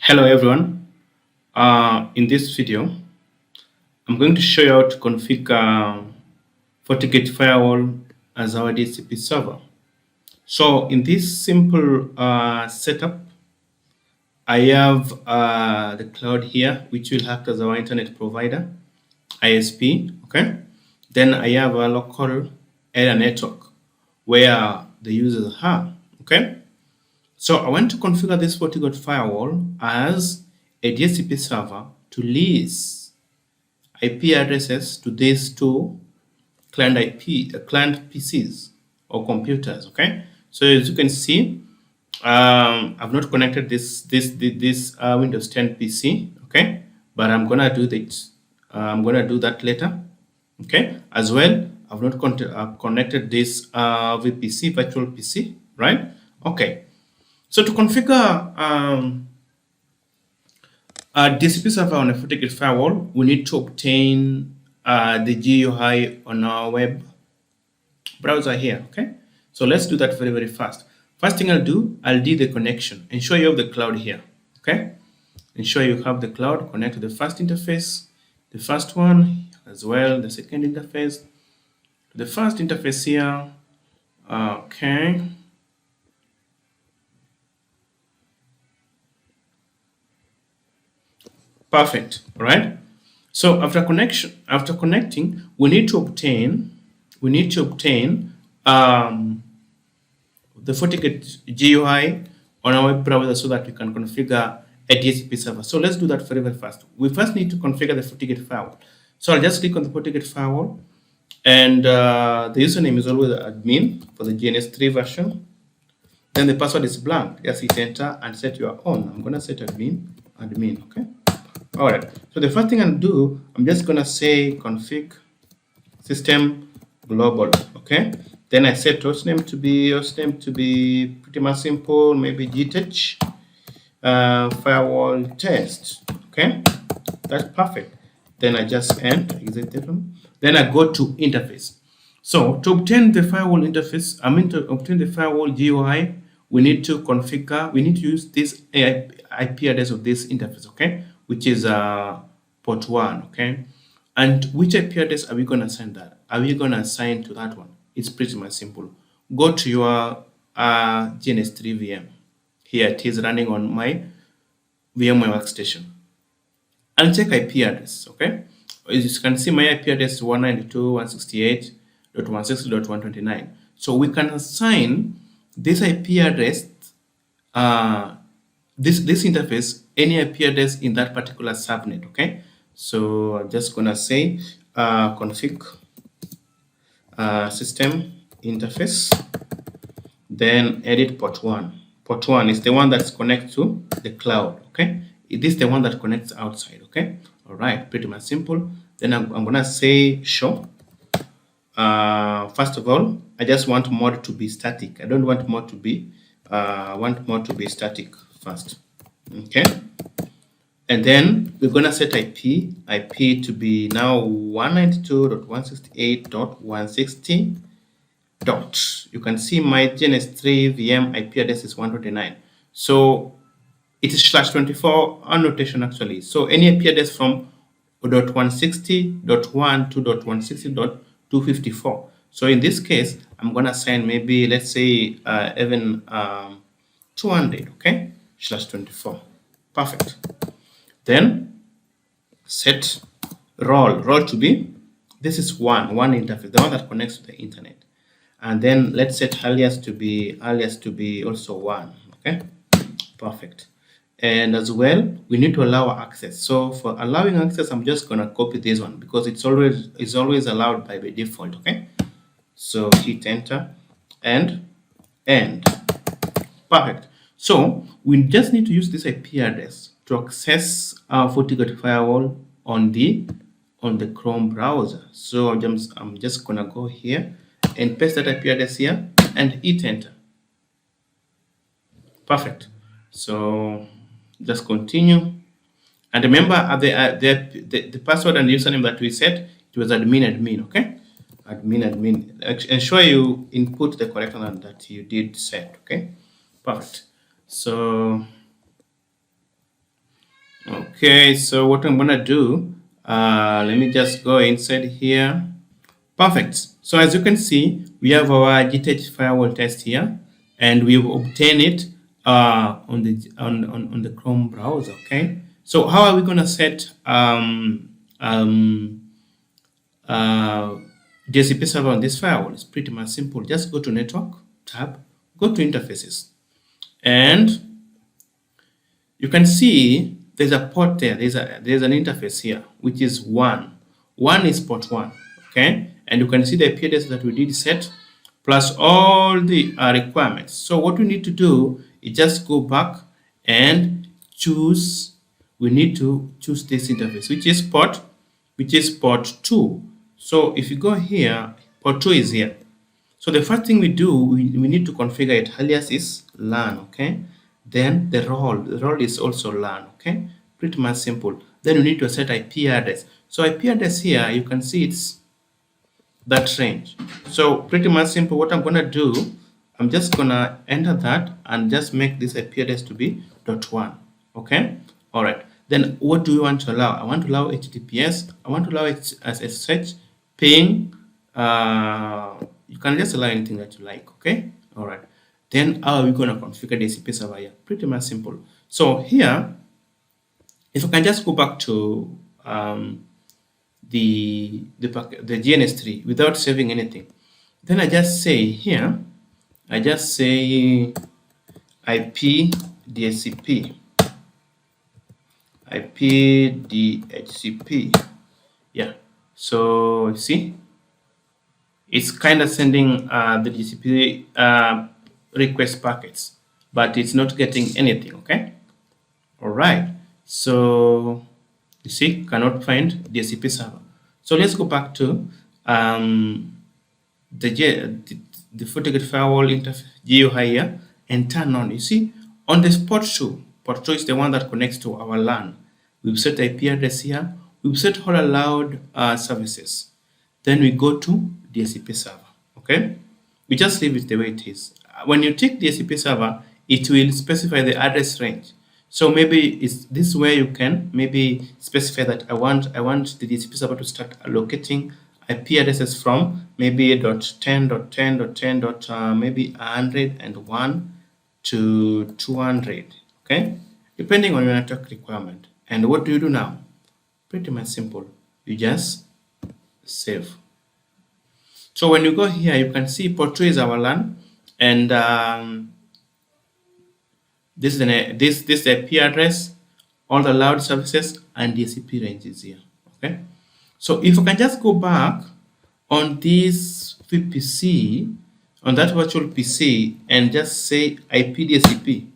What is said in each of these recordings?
Hello everyone. In this video, I'm going to show you how to configure FortiGate Firewall as our DHCP server. So in this simple setup, I have the cloud here, which will act as our internet provider, ISP. Okay. Then I have a local area network where the users are. Okay. So I want to configure this FortiGate Firewall as a DHCP server to lease IP addresses to these two client PCs or computers. Okay, so as you can see, I've not connected this Windows 10 PC. Okay, but I'm gonna do that. I'm gonna do that later. Okay, as well, I've not connected this VPC virtual PC. Right. Okay. So to configure a DHCP server on a FortiGate firewall, we need to obtain the GUI on our web browser here. Okay, so let's do that very, very fast. First thing I'll do the connection. Ensure you have the cloud here. Okay, ensure you have the cloud. Connect to the first interface, the first one, as well the second interface. The first interface here. Okay. Perfect. All right. So after connecting, we need to obtain the FortiGate GUI on our web browser so that we can configure a DHCP server. So let's do that very, very fast. We first need to configure the FortiGate firewall. So I'll just click on the FortiGate firewall, and the username is always admin for the GNS3 version. Then the password is blank. Just hit enter and set your own. I'm gonna set admin. Okay. All right. So the first thing I'll do, I'm just gonna say config system global. Okay. Then I set hostname to be pretty much simple, maybe GTH firewall test. Okay, that's perfect. Then I just exit them. Then I go to interface. So to obtain the firewall interface, to obtain the firewall GUI, we need to use this IP address of this interface. Okay, which is port 1. Okay, and which IP address are we going to assign that? Are we going to assign to that one? It's pretty much simple. Go to your GNS3 VM. Here it is running on my VMware workstation. And check IP address. Okay, as you can see, my IP address is 192.168.160.129. So we can assign this IP address, this interface, any IP address in that particular subnet. Okay, so I'm just gonna say config system interface, then edit port 1. Port 1 is the one that's connected to the cloud. Okay, it is the one that connects outside. Okay, all right, pretty much simple. Then I'm gonna say show. First of all, I just want mode to be static. I don't want mode to be static first. Okay, and then we're gonna set IP to be now 192.168.160. You can see my GNS3 VM IP address is 129. So it is /24 annotation actually. So any IP address from .160.1 to .160.254. So in this case, I'm gonna assign maybe, let's say even 200. Okay, /24. Perfect. Then set role to be, this is one interface, the one that connects to the internet. And then let's set alias to be also 1. Okay, perfect. And as well, we need to allow access. So for allowing access, I'm just gonna copy this one because it's always allowed by default. Okay, so hit enter and end. Perfect. So we just need to use this IP address to access our FortiGate firewall on the Chrome browser. So I'm just gonna go here and paste that IP address here and hit enter. Perfect. So just continue, and remember the password and username that we set, it was admin. Okay, admin. Ensure you input the correct one that you did set. Okay, perfect. So Okay, so what I'm gonna do, let me just go inside here. Perfect. So as you can see, we have our GTH firewall test here, and we've obtained it on the Chrome browser. Okay. So how are we gonna set DHCP server on this firewall? It's pretty much simple. Just go to Network tab, go to Interfaces, and you can see there's a port there. There's an interface here, which is 1. 1 is port 1. Okay, and you can see the IP address that we did set plus all the requirements. So what we need to do is just go back and choose. We need to choose this interface, which is port 2. So if you go here, port 2 is here. So the first thing we do, we need to configure it. Alias is LAN, okay? Then the role is also LAN, okay? Pretty much simple. Then we need to set IP address. So IP address here, you can see it's that range. So pretty much simple. What I'm gonna do, I'm just gonna enter that and just make this IP address to be .1, okay? All right. Then what do we want to allow? I want to allow HTTPS. I want to allow it as SSH, ping. You can just allow anything that you like, okay? All right. Then how are we going to configure the DHCP server here? Pretty much simple. So here, if I can just go back to the GNS3 without saving anything, then I just say here, I just say IP DHCP. IP DHCP. Yeah. So you see, it's kind of sending the DHCP request packets, but it's not getting anything. Okay. All right. So you see, cannot find DHCP server. So let's go back to the FortiGate Firewall interface GUI here and turn on. You see, on this port 2. Port 2 is the one that connects to our LAN. We've set IP address here. We've set all allowed services. Then we go to DHCP server. Okay, we just leave it the way it is. When you take DHCP server, it will specify the address range. So maybe it's this way you can maybe specify that I want the DHCP server to start allocating IP addresses from maybe .10.10.10. Maybe 101 to 200. Okay, depending on your network requirement. And what do you do now? Pretty much simple. You just save. So when you go here, you can see port 2 is our LAN, and this is the IP address, all the allowed services, and DHCP ranges here. Okay. So if I can just go back on this VPC, on that virtual PC, and just say IP DHCP.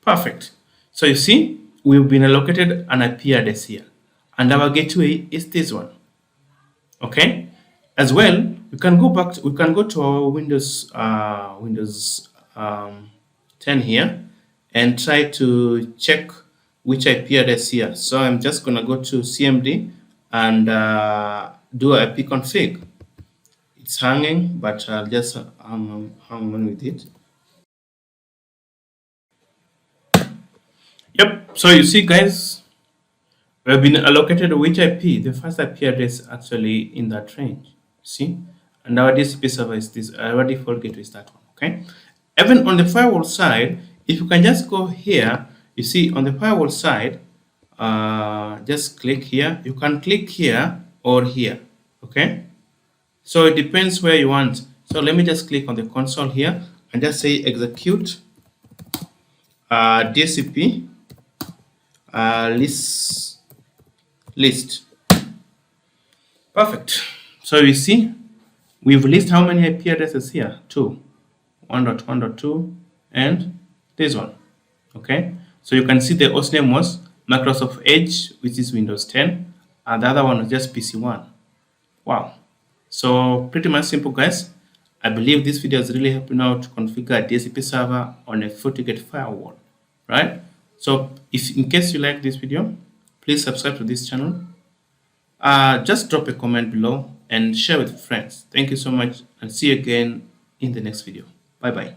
Perfect. So you see, we've been allocated an IP address here, and our gateway is this one. Okay. As well, we can go back. We can go to our Windows 10 here and try to check which IP address here. So I'm just gonna go to CMD and do a IP config. It's hanging, but I'll just hang on with it. Yep. So you see, guys, we have been allocated which IP. The first IP address actually in that range. See, and our DHCP server is this. Our default gateway is that one. Okay. Even on the firewall side, if you can just go here, you see on the firewall side, just click here. You can click here or here. Okay. So it depends where you want. So let me just click on the console here and just say execute DHCP list. Perfect. So you see, we've listed how many IP addresses here? 2, 1.1.2, and this one. Okay. So you can see the host name was Microsoft Edge, which is Windows 10, and the other one was just PC1. Wow. So pretty much simple, guys. I believe this video is really helping out to configure a DHCP server on a FortiGate firewall, right? So if in case you like this video, please subscribe to this channel. Just drop a comment below and share with friends. Thank you so much, and see you again in the next video. Bye bye.